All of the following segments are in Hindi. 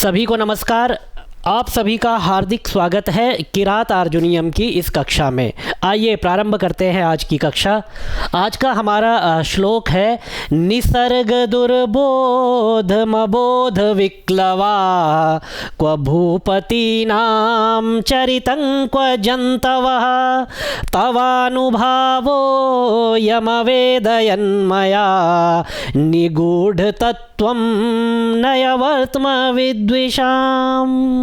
सभी को नमस्कार। आप सभी का हार्दिक स्वागत है किरात अर्जुनीयम की इस कक्षा में। आइए प्रारंभ करते हैं आज की कक्षा। आज का हमारा श्लोक है निसर्ग दुर्बोध मबोध विक्लवा क्व भूपतीनां चरितं क्व जन्तवः तवानुभावो यमवेदयन्मया निगूढतत्त्वं नयवर्त्म विद्विषाम्।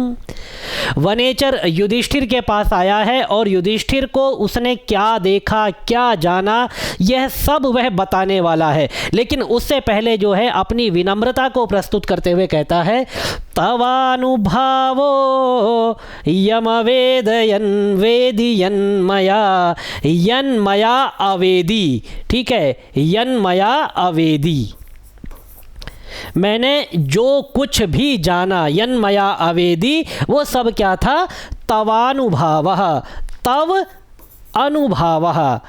वनेचर युधिष्ठिर के पास आया है और युधिष्ठिर को उसने क्या देखा, क्या जाना, यह सब वह बताने वाला है। लेकिन उससे पहले जो है अपनी विनम्रता को प्रस्तुत करते हुए कहता है तवानुभावो यमवेदयन् वेदियन्मया यन्मया अवेदी। ठीक है, यन्मया अवेदी, मैंने जो कुछ भी जाना, यन्मया अवेदी, वो सब क्या था? तवानुभावः, तव अनुभावः,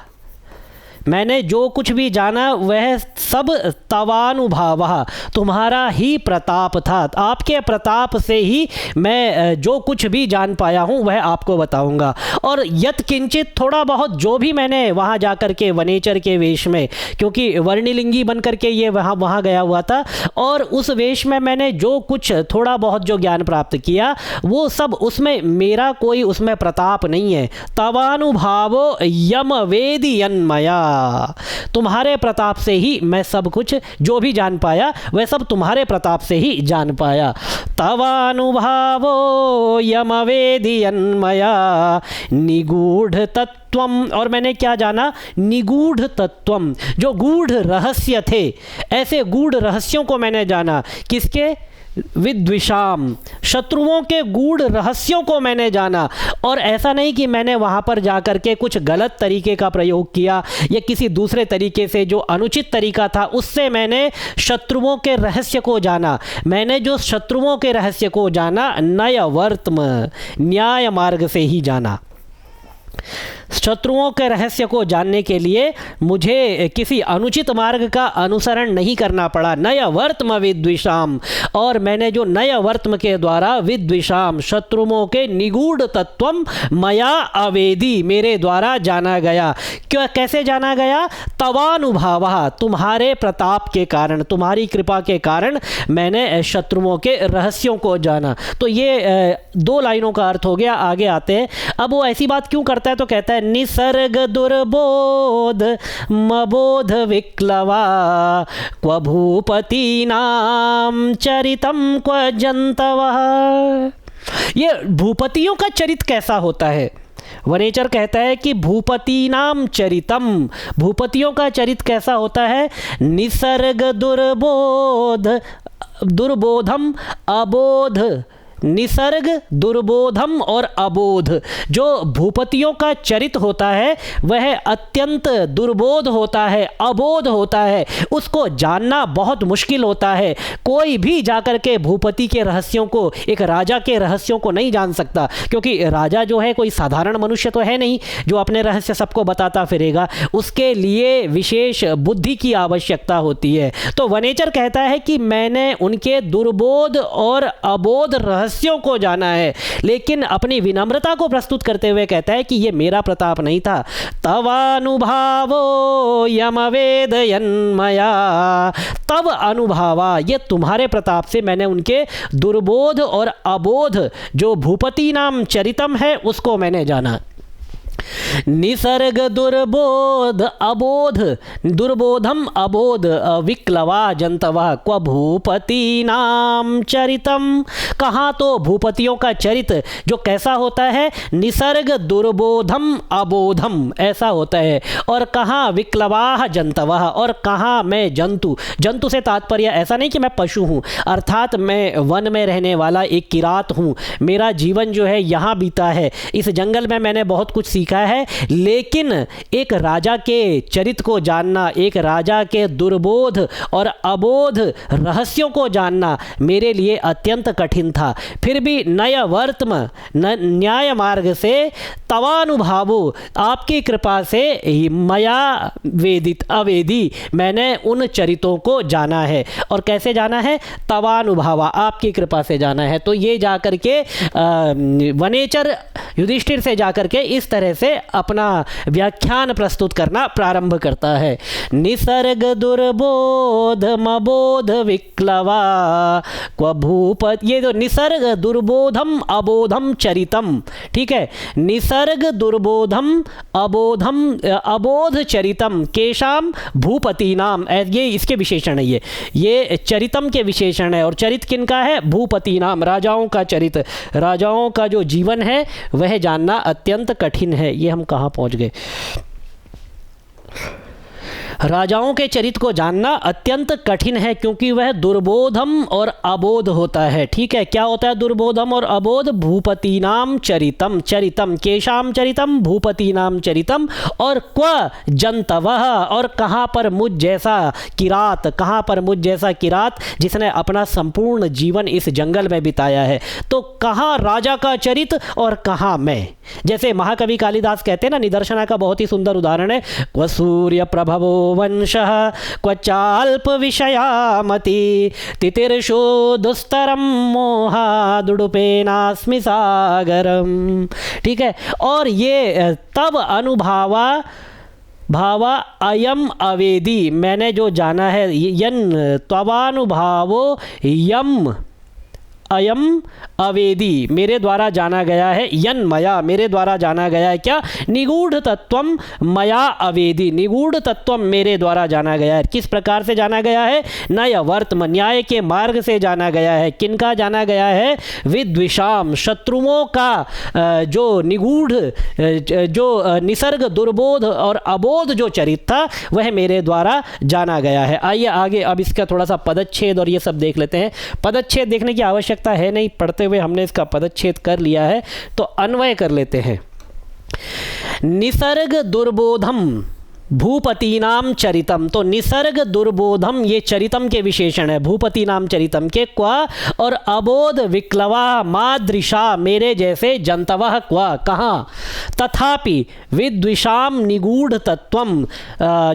मैंने जो कुछ भी जाना वह सब तवानुभावः, तुम्हारा ही प्रताप था। आपके प्रताप से ही मैं जो कुछ भी जान पाया हूँ वह आपको बताऊँगा। और यत किंचित, थोड़ा बहुत जो भी मैंने वहाँ जा कर के वनेचर के वेश में, क्योंकि वर्णिलिंगी बन कर के ये वहाँ गया हुआ था, और उस वेश में मैंने जो कुछ थोड़ा बहुत जो ज्ञान प्राप्त किया वो सब, उसमें मेरा कोई उसमें प्रताप नहीं है। तवानुभावो यम वेदियन्मया, तुम्हारे प्रताप से ही मैं सब कुछ जो भी जान पाया वह सब तुम्हारे प्रताप से ही जान पाया। तवानुभावो यमवेदियन्मया निगूढ़ तत्वम, और मैंने क्या जाना? निगूढ़ तत्वम, जो गूढ़ रहस्य थे, ऐसे गूढ़ रहस्यों को मैंने जाना। किसके? विद्विषाम, शत्रुओं के गूढ़ रहस्यों को मैंने जाना। और ऐसा नहीं कि मैंने वहाँ पर जाकर के कुछ गलत तरीके का प्रयोग किया या किसी दूसरे तरीके से जो अनुचित तरीका था उससे मैंने शत्रुओं के रहस्य को जाना। मैंने जो शत्रुओं के रहस्य को जाना नयवर्त्म, न्याय मार्ग से ही जाना। शत्रुओं के रहस्य को जानने के लिए मुझे किसी अनुचित मार्ग का अनुसरण नहीं करना पड़ा। नयवर्त्म विद्विषाम, और मैंने जो नयवर्त्म के द्वारा विद्विषाम, शत्रुओं के निगूढ़ तत्वम मया अवेदी, मेरे द्वारा जाना गया। क्यों, कैसे जाना गया? तवानुभावः, तुम्हारे प्रताप के कारण, तुम्हारी कृपा के कारण मैंने शत्रुओं के रहस्यों को जाना। तो ये दो लाइनों का अर्थ हो गया। आगे आते हैं। अब वो ऐसी बात क्यों करता है? तो कहता है निसर्ग दुर्बोध मबोध विक्लवा क्व भूपतीनां चरितं क्व जन्तवः। ये भूपतियों का चरित कैसा होता है? वनेचर कहता है कि भूपतीनां चरितम, भूपतियों का चरित कैसा होता है? निसर्ग दुर्बोध, दुर्बोधम अबोध, निसर्ग दुर्बोधम और अबोध, जो भूपतियों का चरित होता है वह अत्यंत दुर्बोध होता है, अबोध होता है, उसको जानना बहुत मुश्किल होता है। कोई भी जाकर के भूपति के रहस्यों को, एक राजा के रहस्यों को नहीं जान सकता, क्योंकि राजा जो है कोई साधारण मनुष्य तो है नहीं जो अपने रहस्य सबको बताता फिरेगा। उसके लिए विशेष बुद्धि की आवश्यकता होती है। तो वनेचर कहता है कि मैंने उनके दुर्बोध और अबोध रहस्यों को जाना है, लेकिन अपनी विनम्रता को प्रस्तुत करते हुए कहता है कि यह मेरा प्रताप नहीं था। तवानुभावो यमवेदयन्मया, तव अनुभावा, ये तुम्हारे प्रताप से मैंने उनके दुर्बोध और अबोध, जो भूपति नाम चरितम है, उसको मैंने जाना। निसर्ग दुर्बोध अबोध, दुर्बोधम अबोध विक्लवा जंतवा क्व भूपतीनां चरितम, कहाँ? तो भूपतियों का चरित जो कैसा होता है? निसर्ग दुर्बोधम अबोधम, ऐसा होता है। और कहाँ? विक्लवा जंतवा, और कहाँ मैं जंतु। जंतु से तात्पर्य ऐसा नहीं कि मैं पशु हूँ, अर्थात मैं वन में रहने वाला एक किरात हूँ। मेरा जीवन जो है यहाँ बीता है, इस जंगल में मैंने बहुत कुछ सीखा लिखा है, लेकिन एक राजा के चरित्र को जानना, एक राजा के दुर्बोध और अबोध रहस्यों को जानना मेरे लिए अत्यंत कठिन था। फिर भी नय वर्तम न्याय मार्ग से तवानुभावो, आपकी कृपा से मया वेदित अवेदी, मैंने उन चरित्रों को जाना है। और कैसे जाना है? तवानुभावा, आपकी कृपा से जाना है। तो ये जाकर के वनेचर युधिष्ठिर से जाकर के इस तरह से अपना व्याख्यान प्रस्तुत करना प्रारंभ करता है। निसर्ग दुर्बोध मबोध विक्लवा क्व भूपत, ये जो निसर्ग दुर्बोधम अबोधम चरितम, ठीक है, निसर्ग दुर्बोधम अबोधम अबोध चरितम केशाम भूपति नाम, ये इसके विशेषण है। ये चरितम के विशेषण है। और चरित किनका है? भूपति नाम, राजाओं का चरित्र, राजाओं का जो जीवन है वह जानना अत्यंत कठिन है। ये हम कहाँ पहुँच गए? राजाओं के चरित्र को जानना अत्यंत कठिन है क्योंकि वह दुर्बोधम और अबोध होता है। ठीक है, क्या होता है दुर्बोधम और अबोध? भूपति नाम चरितम, चरितम केशाम चरितम भूपति नाम चरितम, और क्व जंतवः, और कहाँ पर मुझ जैसा किरात, कहाँ पर मुझ जैसा किरात जिसने अपना संपूर्ण जीवन इस जंगल में बिताया है। तो कहाँ राजा का चरित्र और कहाँ मैं? जैसे महाकवि कालिदास कहते हैं ना, निदर्शना का बहुत ही सुंदर उदाहरण है, क्व सूर्य प्रभवो वंशः क्व चाल्प विषयामति तितिर्षो दुस्तरम मोहादुडुपेनास्मि सागरम। ठीक है, और ये तब भावा अयम अवेदी, मैंने जो जाना है, यन त्वानुभावो यम अयम अवेदी, मेरे द्वारा जाना गया है, यन मया, मेरे द्वारा जाना गया है। क्या? निगूढ़ तत्वम मया अवेदी, निगूढ़ तत्वम मेरे द्वारा जाना गया है। किस प्रकार से जाना गया है? नय वर्तम, न्याय के मार्ग से जाना गया है। किनका जाना गया है? विद्विषाम, शत्रुओं का जो निगूढ़, जो निसर्ग दुर्बोध और अबोध जो चरित्र था वह मेरे द्वारा जाना गया है। आइए आगे अब इसका थोड़ा सा पदच्छेद और ये सब देख लेते हैं। पदच्छेद देखने की आवश्यकता है नहीं, पढ़ते हुए हमने इसका पदच्छेद कर लिया है, तो अन्वय कर लेते हैं। निसर्ग दुर्बोधम भूपति नाम चरितम, तो निसर्ग दुर्बोधम ये चरितम के विशेषण है, भूपति नाम चरितम के। क्वा, और अबोध विक्लवा मादृशा, मेरे जैसे जंतवः क्वा, कहाँ? तथापि विद्विषाम निगूढ़ तत्वम,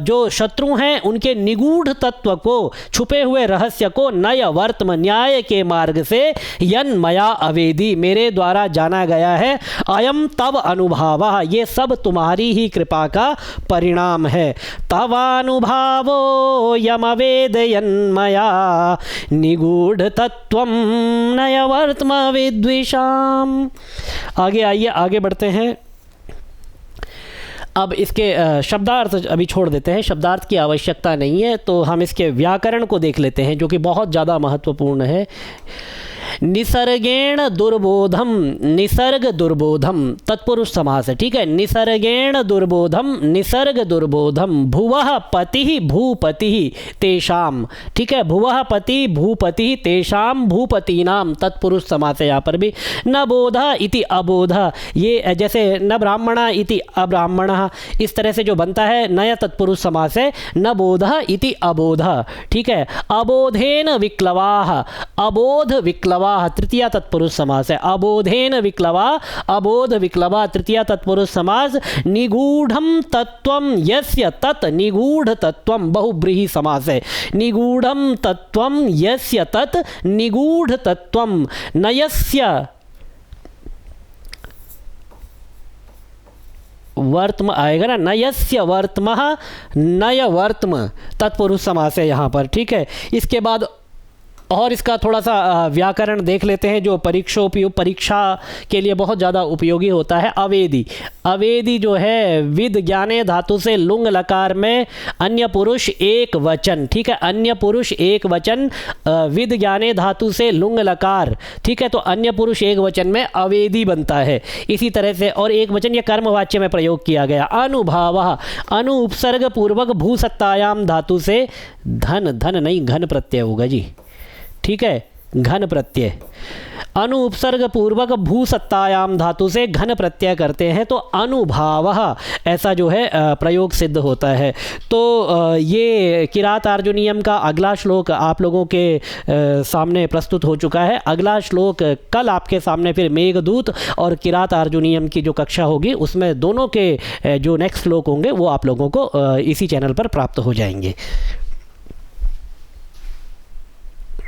जो शत्रु हैं उनके निगूढ़ तत्व को, छुपे हुए रहस्य को, नय वर्तम न्याय के मार्ग से, यन मया अवेदी, मेरे द्वारा जाना गया है। अयम तब अनुभावः, ये सब तुम्हारी ही कृपा का परिणाम है। तवानुभावो यमवेदयन्मया निगूढ़ तत्वम नयवर्तम विद्विषाम। आगे आइए, आगे बढ़ते हैं। अब इसके शब्दार्थ अभी छोड़ देते हैं, शब्दार्थ की आवश्यकता नहीं है, तो हम इसके व्याकरण को देख लेते हैं जो कि बहुत ज़्यादा महत्वपूर्ण है। निसर्गेण दुर्बोधम, निसर्ग दुर्बोधम तत्पुरुष समास है। ठीक है, निसर्गेण दुर्बोधम, निसर्ग दुर्बोधम, भुवः पति भूपति तेषाम। ठीक है, भुवः पति भूपति तेषाम भूपतीनाम तत्पुरुष समास है। यहाँ पर भी न बोधा इति अबोधा, ये जैसे न ब्राह्मणा इति अब्राह्मणः, इस तरह से जो बनता है नया तत्पुरुष समास है, न बोधा इति अबोधा। ठीक है, अबोधेन विक्लवाः, अबोध विक्लवा तृतीया तत्पुरुष समास है। अबोधेन विक्लवा, अबोध विक्लवा तृतीया तत्पुरुष समास। निगूढ़म तत्वम यस्य तत्, निगूढ़ तत्वम बहुब्रीहि समास है। निगूढ़म तत्वम यस्य तत् निगूढ़ तत्वम नयस्य वर्तम आएगा ना, नयस्य वर्तमः नय वर्तम तत्पुरुष समास है यहाँ पर। ठीक है, इसके बाद और इसका थोड़ा सा व्याकरण देख लेते हैं जो परीक्षा के लिए बहुत ज़्यादा उपयोगी होता है। अवेदी, अवेदी जो है विद ज्ञाने धातु से लुंग लकार में अन्य पुरुष एक वचन। ठीक है, अन्य पुरुष एक वचन, विद ज्ञाने धातु से लुंग लकार। ठीक है, तो अन्य पुरुष एक वचन में अवेदी बनता है। इसी तरह से और एक वचन ये कर्मवाच्य में प्रयोग किया गया। अनुभावः, अनु उपसर्ग पूर्वक भूसत्तायाम धातु से धन, धन नहीं घन प्रत्यय होगा जी। ठीक है, घन प्रत्यय, अनु उपसर्ग पूर्वक भू सत्तायाम धातु से घन प्रत्यय करते हैं तो अनुभावः ऐसा जो है प्रयोग सिद्ध होता है। तो ये किरात अर्जुनीयम का अगला श्लोक आप लोगों के सामने प्रस्तुत हो चुका है। अगला श्लोक कल आपके सामने फिर मेघदूत और किरात अर्जुनीयम की जो कक्षा होगी उसमें दोनों के जो नेक्स्ट श्लोक होंगे वो आप लोगों को इसी चैनल पर प्राप्त हो जाएंगे।